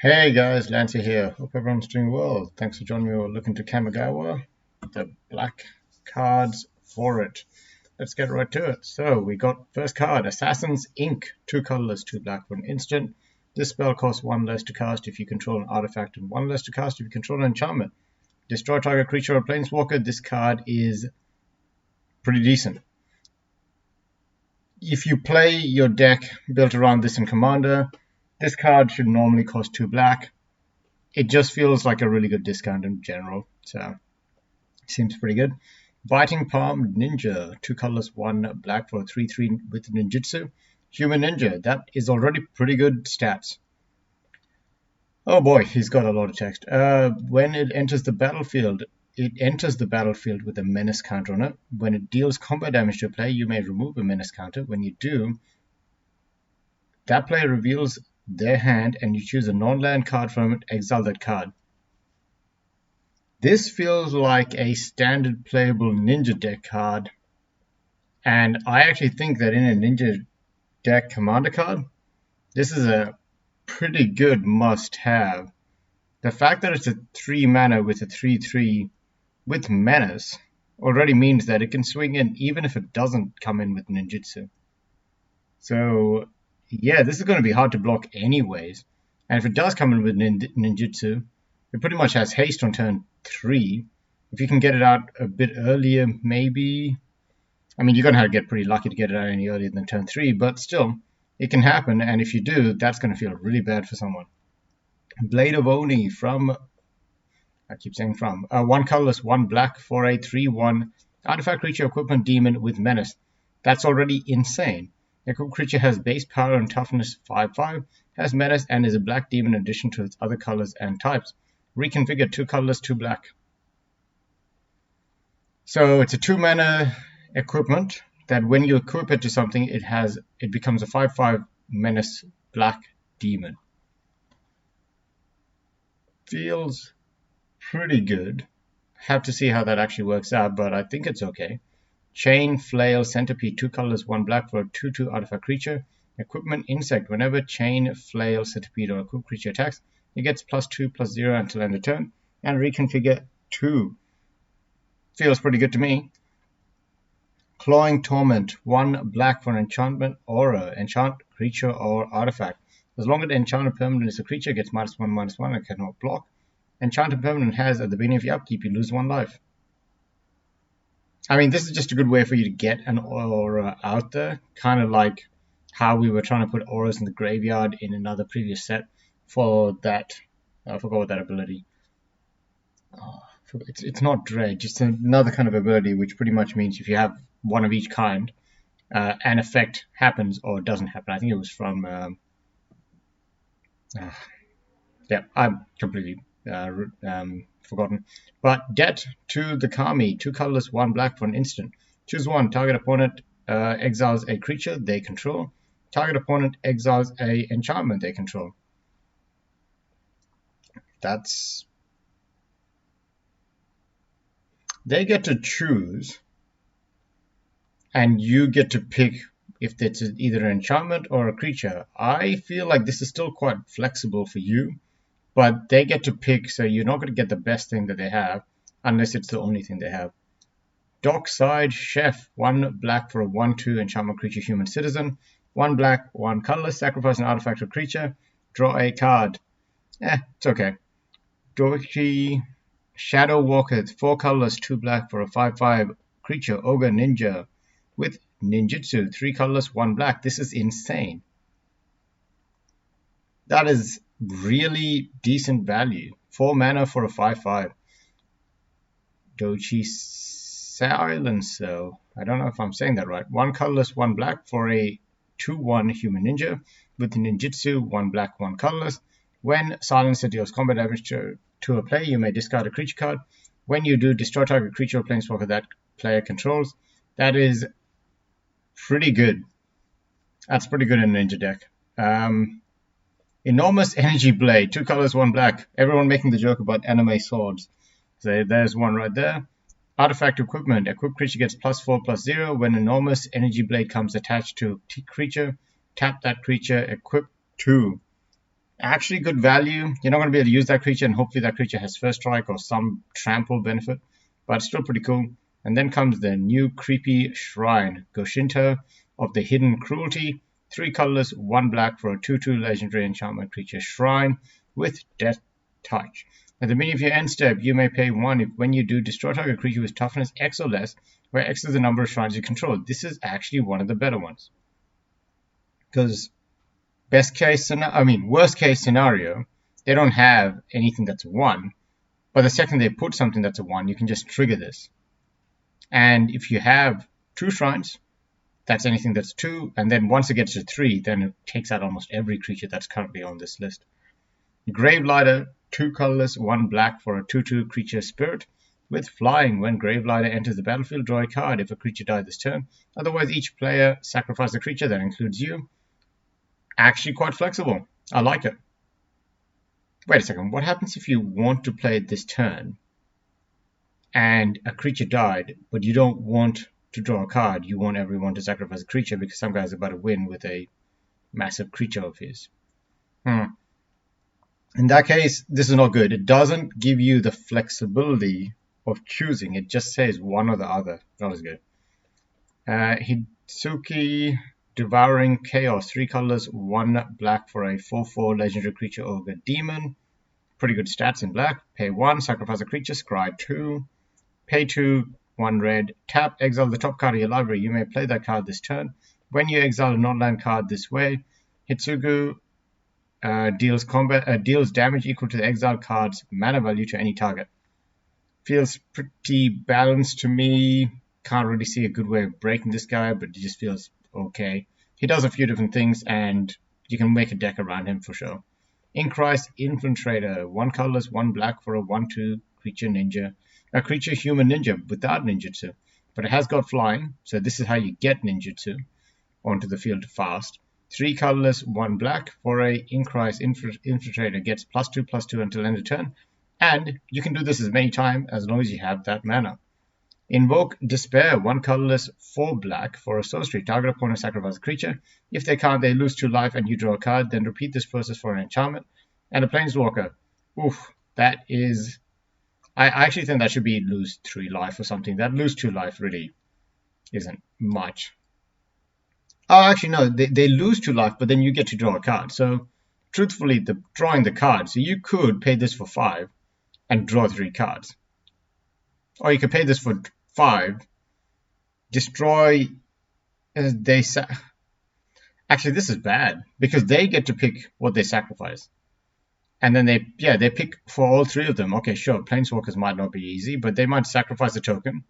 Hey guys, Lancy here. Hope everyone's doing well. Thanks for joining me. We're looking to Kamigawa, the black cards for it. Let's get right to it. So we got first card, Assassin's Ink. 2 colorless, 2 black for an instant. This spell costs 1 less to cast if you control an artifact and 1 less to cast if you control an enchantment. Destroy target creature or planeswalker. This card is pretty decent. If you play your deck built around this in Commander, this card should normally cost 2 black. It just feels like a really good discount in general, so seems pretty good. Biting Palm Ninja, 2 colors, 1 black for a 3/3 with ninjutsu. Human Ninja, that is already pretty good stats. Oh boy, he's got a lot of text. When it enters the battlefield with a menace counter on it. When it deals combat damage to a player, you may remove a menace counter. When you do, that player reveals their hand and you choose a non-land card from it, exile that card. This feels like a standard playable ninja deck card, and I actually think that in a ninja deck commander card, this is a pretty good must-have. The fact that it's a 3 mana with a 3/3 with menace already means that it can swing in even if it doesn't come in with ninjutsu. So yeah, this is going to be hard to block anyways. And if it does come in with ninjutsu, it pretty much has haste on turn 3. If you can get it out a bit earlier, maybe. I mean, you're going to have to get pretty lucky to get it out any earlier than turn 3, but still, it can happen. And if you do, that's going to feel really bad for someone. Blade of Oni from, I keep saying from, 1 colorless, 1 black for a 3/1 artifact creature equipment demon with menace. That's already insane. A creature has base power and toughness 5/5, has menace, and is a black demon in addition to its other colors and types. Reconfigure 2 colorless, 2 black. So it's a 2 mana equipment that when you equip it to something, it becomes a 5/5 menace black demon. Feels pretty good. Have to see how that actually works out, but I think it's okay. Chain, Flail, Centipede, 2 colors, 1 black for a 2/2 artifact creature. Equipment Insect. Whenever Chain, Flail, Centipede, or equipped creature attacks, it gets +2/+0 until end of turn. And reconfigure 2. Feels pretty good to me. Clawing Torment. 1 black for an enchantment aura. Enchant creature or artifact. As long as the enchanted permanent is a creature, it gets -1/-1 and cannot block. Enchanted permanent has, at the beginning of your upkeep, you lose 1 life. I mean, this is just a good way for you to get an aura out there, kind of like how we were trying to put auras in the graveyard in another previous set for that. I forgot what that ability. It's not dredge. It's another kind of ability, which pretty much means if you have one of each kind, an effect happens or doesn't happen. I think it was from. Yeah, I'm completely forgotten. But Debt to the Kami, 2 colorless, 1 black for an instant. Choose 1. Target opponent exiles a creature they control. Target opponent exiles a enchantment they control. They get to choose, and you get to pick if it's either an enchantment or a creature. I feel like this is still quite flexible for you, but they get to pick, so you're not going to get the best thing that they have, unless it's the only thing they have. Dockside Chef, 1 black for a 1/2 enchantment creature human citizen. 1 black, 1 colorless, sacrifice an artifact or creature, draw a card. It's okay. Doki Shadow Walker, 4 colorless, 2 black for a 5/5 creature, ogre ninja with ninjutsu, 3 colorless, 1 black. This is insane. That is really decent value. 4 mana for a 5/5. Dochi Silencer. I don't know if I'm saying that right. 1 colorless, 1 black for a 2/1 human ninja with ninjutsu, 1 black, 1 colorless. When Silencer deals combat damage to a player, you may discard a creature card. When you do, destroy target creature or planeswalker that player controls. That is pretty good. That's pretty good in a ninja deck. Enormous Energy Blade, 2 colors, 1 black. Everyone making the joke about anime swords. So there's one right there. Artifact Equipment. Equipped creature gets +4/+0. When Enormous Energy Blade comes attached to a creature, tap that creature, equip 2. Actually good value. You're not going to be able to use that creature, and hopefully that creature has first strike or some trample benefit, but it's still pretty cool. And then comes the new creepy Shrine, Goshinto of the Hidden Cruelty. 3 colorless, 1 black for a 2/2 legendary enchantment creature Shrine with Death Touch. At the beginning of your end step, you may pay 1 if when you do destroy target creature with toughness X or less, where X is the number of shrines you control. This is actually one of the better ones. Because worst case scenario, they don't have anything that's a 1, but the second they put something that's a 1, you can just trigger this. And if you have 2 shrines, that's anything that's 2, and then once it gets to 3, then it takes out almost every creature that's currently on this list. Gravelighter, 2 colorless, 1 black for a 2/2 creature spirit with flying. When Gravelighter enters the battlefield, draw a card if a creature died this turn. Otherwise, each player sacrifices a creature, that includes you. Actually quite flexible. I like it. Wait a second, what happens if you want to play it this turn and a creature died, but you don't want to draw a card, you want everyone to sacrifice a creature because some guy's about to win with a massive creature of his? In that case, this is not good. It doesn't give you the flexibility of choosing. It just says one or the other. That was good. Hitsuki, Devouring Chaos. 3 colors, 1 black for a 4/4 legendary creature ogre demon. Pretty good stats in black. Pay 1, sacrifice a creature, scry 2. Pay 2, 1 red. Tap, exile the top card of your library. You may play that card this turn. When you exile a non-land card this way, Hitsugu deals damage equal to the exiled card's mana value to any target. Feels pretty balanced to me. Can't really see a good way of breaking this guy, but it just feels okay. He does a few different things, and you can make a deck around him for sure. Inkrise Infiltrator, 1 colorless, 1 black for a 1/2 creature ninja. A creature human ninja without ninjutsu, but it has got flying, so this is how you get ninjutsu onto the field fast. 3 colorless, 1 black for a Inkrise Infiltrator, gets +2/+2 until end of turn, and you can do this as many times as long as you have that mana. Invoke Despair, 1 colorless, 4 black for a sorcery. Target opponent sacrifice a creature. If they can't, they lose 2 life and you draw a card. Then repeat this process for an enchantment. And a Planeswalker. Oof, that is... I actually think that should be lose 3 life or something. That lose 2 life really isn't much. Oh, actually, no, they lose 2 life, but then you get to draw a card. So, truthfully, drawing the card. So you could pay this for 5 and draw 3 cards. Or you could pay this for 5, destroy... Actually, this is bad, because they get to pick what they sacrifice. And then they pick for all 3 of them. Okay, sure, Planeswalkers might not be easy, but they might sacrifice a token.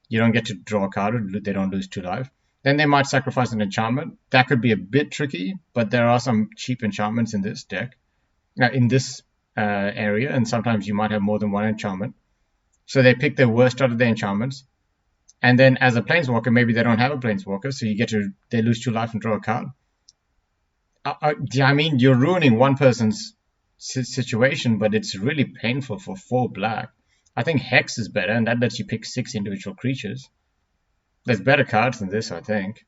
You don't get to draw a card, or they don't lose 2 life. Then they might sacrifice an enchantment. That could be a bit tricky, but there are some cheap enchantments in this deck, in this area, and sometimes you might have more than 1 enchantment. So they pick the worst out of the enchantments. And then as a Planeswalker, maybe they don't have a Planeswalker, so they lose 2 life and draw a card. I mean, you're ruining one person's situation, but it's really painful for 4 black. I think Hex is better, and that lets you pick 6 individual creatures. There's better cards than this, I think.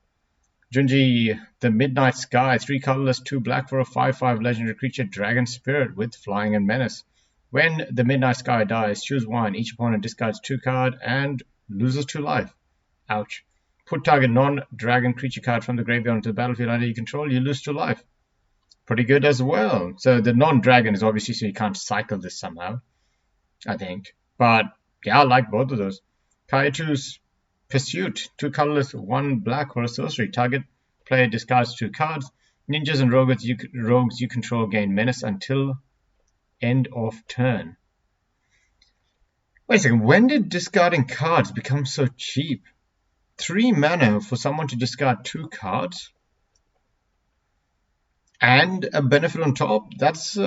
Junji, the Midnight Sky, 3 colorless, 2 black for a 5/5 legendary creature, Dragon Spirit with Flying and Menace. When the Midnight Sky dies, choose 1. Each opponent discards 2 cards and loses 2 life. Ouch. Put target non-dragon creature card from the graveyard into the battlefield under your control, you lose 2 life. Pretty good as well. So the non-dragon is obviously so you can't cycle this somehow, I think. But yeah, I like both of those. Kaitu's Pursuit, 2 colorless, 1 black for a sorcery. Target player discards 2 cards. Ninjas and rogues you control gain menace until end of turn. Wait a second, when did discarding cards become so cheap? 3 mana for someone to discard 2 cards? And a benefit on top? That's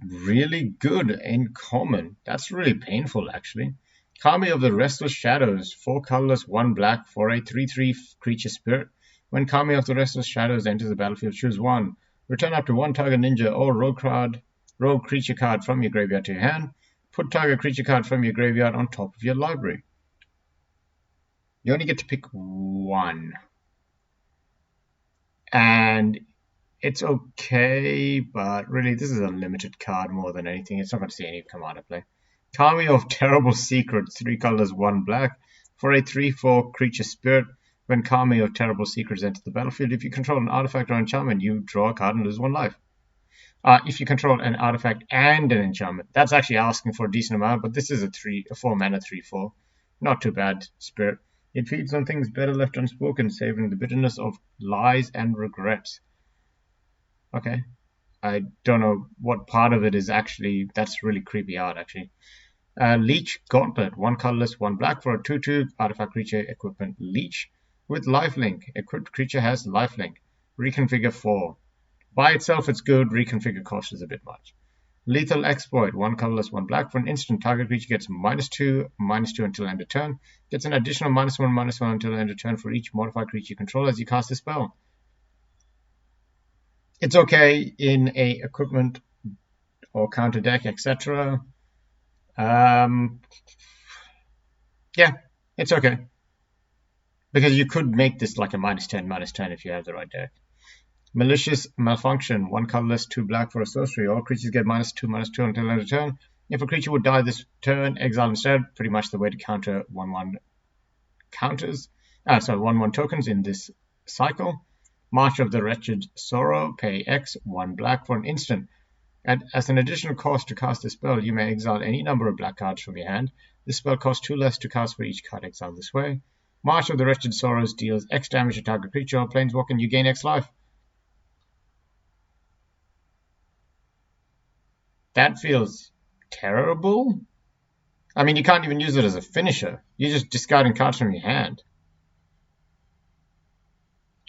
really good in common. That's really painful, actually. Kami of the Restless Shadows, 4 colorless, 1 black for a 3/3 creature spirit. When Kami of the Restless Shadows enters the battlefield, choose 1. Return up to 1 target ninja or rogue creature card from your graveyard to your hand. Put target creature card from your graveyard on top of your library. You only get to pick 1. And It's okay, but really this is a limited card more than anything. It's not going to see any commander play. Kami of Terrible Secret, 3 colors, 1 black. For a 3/4 creature spirit, when Kami of Terrible Secrets enters the battlefield, if you control an artifact or enchantment, you draw a card and lose 1 life. If you control an artifact and an enchantment, that's actually asking for a decent amount, but this is a 4 mana 3/4. Not too bad, spirit. It feeds on things better left unspoken, savoring the bitterness of lies and regrets. Okay. I don't know what part of it is actually, that's really creepy art actually. Leech Gauntlet, 1 colorless, 1 black for a 2/2 artifact creature equipment Leech with lifelink. Equipped creature has lifelink. Reconfigure 4. By itself it's good, reconfigure cost is a bit much. Lethal Exploit, 1 colorless, 1 black for an instant. Target creature gets -2/-2 until end of turn. Gets an additional -1/-1 until end of turn for each modified creature you control as you cast a spell. It's okay in a equipment or counter deck, etc. Yeah, it's okay. Because you could make this like a -10/-10 if you have the right deck. Malicious Malfunction, 1 colorless, 2 black for a sorcery. All creatures get -2/-2 until end of turn. If a creature would die this turn, exile instead. Pretty much the way to counter 1/1 counters. 1/1 tokens in this cycle. March of the Wretched Sorrow, pay X, 1 black for an instant. And as an additional cost to cast a spell, you may exile any number of black cards from your hand. This spell costs 2 less to cast for each card exiled this way. March of the Wretched Sorrows deals X damage to target creature or planeswalker and you gain X life. That feels terrible. I mean, you can't even use it as a finisher. You're just discarding cards from your hand.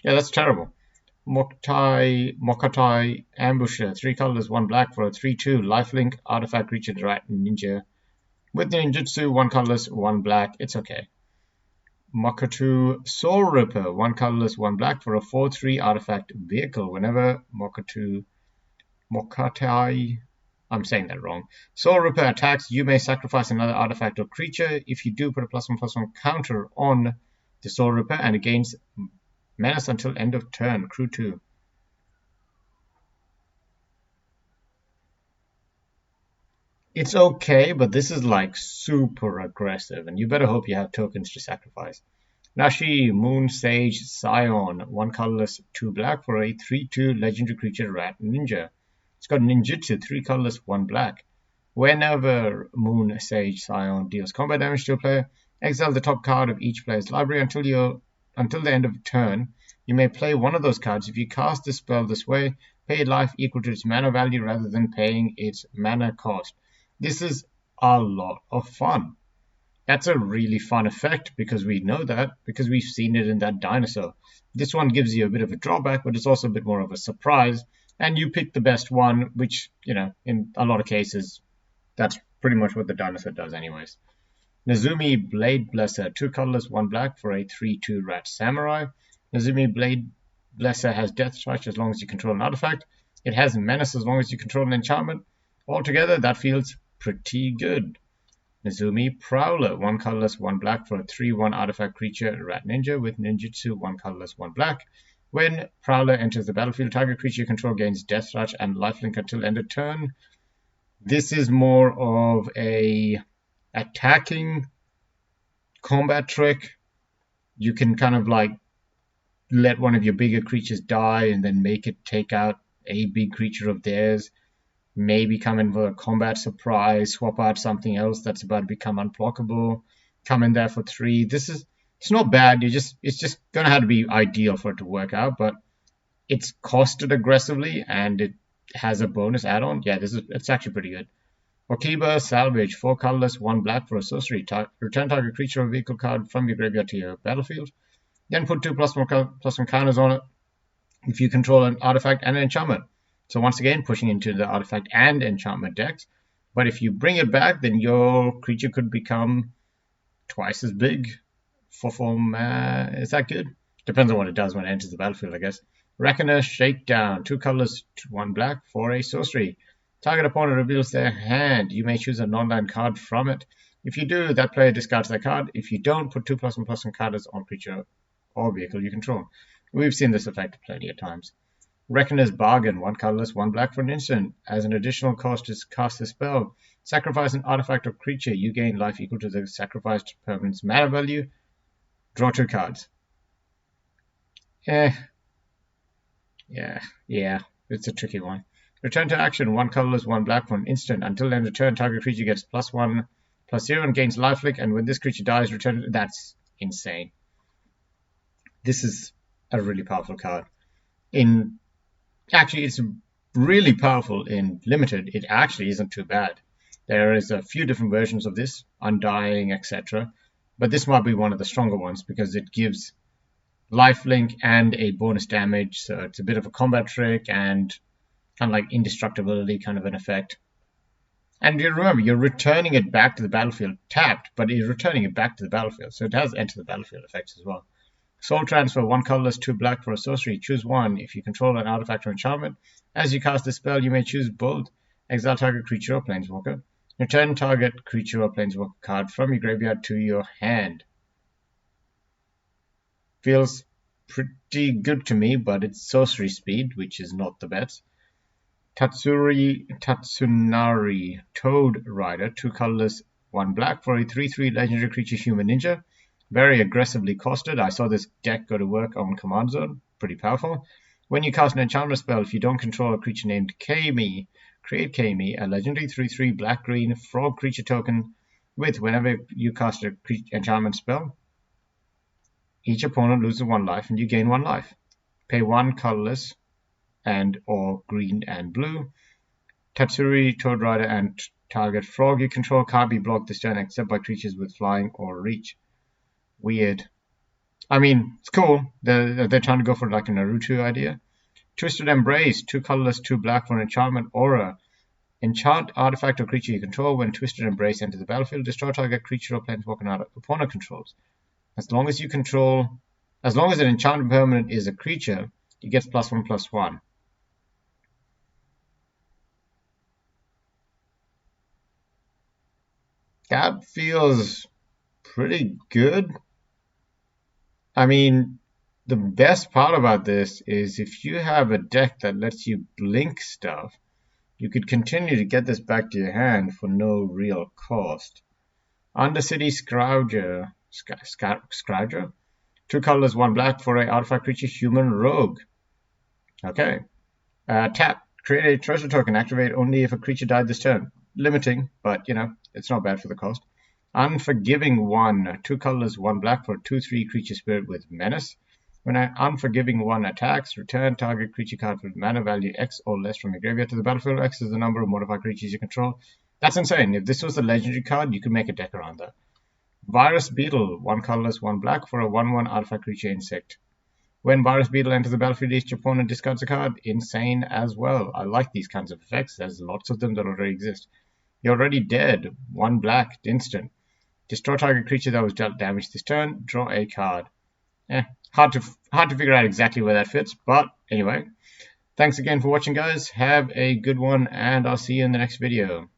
Yeah, that's terrible. Mokatai Ambusher, 3 colors, 1 black for a 3/2 lifelink artifact creature rat ninja. With ninjutsu, 1 colorless, 1 black. It's okay. Mokatu Soul Ripper, 1 colorless, 1 black for a 4/3 artifact vehicle. Whenever Mokatai, I'm saying that wrong. Soul Ripper attacks, you may sacrifice another artifact or creature. If you do, put a +1/+1 counter on the Soul Ripper and it gains menace until end of turn. Crew 2. It's okay, but this is like super aggressive, and you better hope you have tokens to sacrifice. Nashi, Moon Sage Scion, 1 colorless, 2 black for a 3/2 legendary creature rat ninja. It's got ninjutsu, 3 colorless, 1 black. Whenever Moon Sage Scion deals combat damage to a player, exile the top card of each player's library until the end of turn. You may play one of those cards. If you cast the spell this way, pay life equal to its mana value rather than paying its mana cost. This is a lot of fun. That's a really fun effect because we know that, because we've seen it in that dinosaur. This one gives you a bit of a drawback, but it's also a bit more of a surprise. And you pick the best one, which, in a lot of cases, that's pretty much what the dinosaur does anyways. Nezumi Blade Blesser, 2 colorless, 1 black for a 3/2 rat samurai. Nezumi Blade Blesser has Death Touch as long as you control an artifact. It has Menace as long as you control an enchantment. Altogether, that feels pretty good. Nezumi Prowler, 1 colorless, 1 black for a 3/1 artifact creature rat ninja with ninjutsu, 1 colorless, 1 black. When Prowler enters the battlefield, target creature you control gains Death Touch and lifelink until end of turn. This is more of a attacking combat trick. You can kind of like let one of your bigger creatures die and then make it take out a big creature of theirs. Maybe come in for a combat surprise, swap out something else that's about to become unblockable, come in there for 3. It's not bad. It's just gonna have to be ideal for it to work out, but it's costed aggressively and it has a bonus add-on. Yeah, it's actually pretty good. Okiba Salvage, 4 colorless, 1 black for a sorcery. Return target creature or vehicle card from your graveyard to your battlefield. Then put 2 +1/+1 counters on it if you control an artifact and an enchantment. So once again, pushing into the artifact and enchantment decks. But if you bring it back, then your creature could become twice as big for 4 mana. Is that good? Depends on what it does when it enters the battlefield, I guess. Reckoner Shakedown, 2 colors, 1 black for a sorcery. Target opponent reveals their hand. You may choose a non-land card from it. If you do, that player discards that card. If you don't, put 2 +1/+1 counters on creature or vehicle you control. We've seen this effect plenty of times. Reckoner's Bargain, 1 colorless, 1 black for an instant. As an additional cost to cast the spell, sacrifice an artifact or creature. You gain life equal to the sacrificed permanent's mana value. Draw 2 cards. Yeah, it's a tricky one. Return to action, 1 colorless, 1 black for an instant. Until end of turn, target creature gets +1/+0 and gains lifelink, and when this creature dies, return. That's insane. This is a really powerful card. Actually, it's really powerful in Limited. It actually isn't too bad. There is a few different versions of this, Undying, etc. But this might be one of the stronger ones because it gives lifelink and a bonus damage. So it's a bit of a combat trick and kind of like indestructibility kind of an effect. And you remember, you're returning it back to the battlefield tapped, but you're returning it back to the battlefield. So it has enter the battlefield effects as well. Soul Transfer, 1 colorless, 2 black for a sorcery. Choose 1 if you control an artifact or enchantment. As you cast this spell, you may choose both. Exile target creature or planeswalker. Return target creature or planeswalker card from your graveyard to your hand. Feels pretty good to me, but it's sorcery speed, which is not the best. Tatsunari, Toad Rider, 2 colorless, 1 black for a 3/3 legendary creature human ninja. Very aggressively costed. I saw this deck go to work on Command Zone. Pretty powerful. When you cast an enchantment spell, if you don't control a creature named Kami, create Kami, a legendary 3/3 black-green frog creature token with whenever you cast an enchantment spell, each opponent loses 1 life and you gain 1 life. Pay 1 colorless and or green and blue. Tatsuri, Toad Rider, and target frog you control can't be blocked this turn except by creatures with flying or reach. Weird. I mean, it's cool. They're trying to go for like a Naruto idea. Twisted Embrace, 2 colorless, 2 black for an enchantment aura. Enchant artifact or creature you control. When Twisted Embrace enters the battlefield, destroy target creature or planeswalker opponent controls. As long as an enchantment permanent is a creature, it gets +1/+1. That feels pretty good. I mean, the best part about this is if you have a deck that lets you blink stuff, you could continue to get this back to your hand for no real cost. Undercity Scrouger, 2 colors, 1 black for a artifact creature human rogue. Okay. Tap, create a treasure token, activate only if a creature died this turn. Limiting, but it's not bad for the cost. Unforgiving 1, 2 colors, 1 black for a 2/3 creature spirit with menace. When an Unforgiving 1 attacks, return target creature card with mana value X or less from your graveyard to the battlefield. X is the number of modified creatures you control. That's insane. If this was a legendary card, you could make a deck around that. Virus Beetle, 1 colorless, 1 black for a 1/1 artifact creature insect. When Virus Beetle enters the battlefield, each opponent discards a card. Insane as well. I like these kinds of effects. There's lots of them that already exist. You're already dead. 1 black, instant. Destroy target creature that was dealt damage this turn. Draw a card. Hard to figure out exactly where that fits, but anyway. Thanks again for watching, guys. Have a good one, and I'll see you in the next video.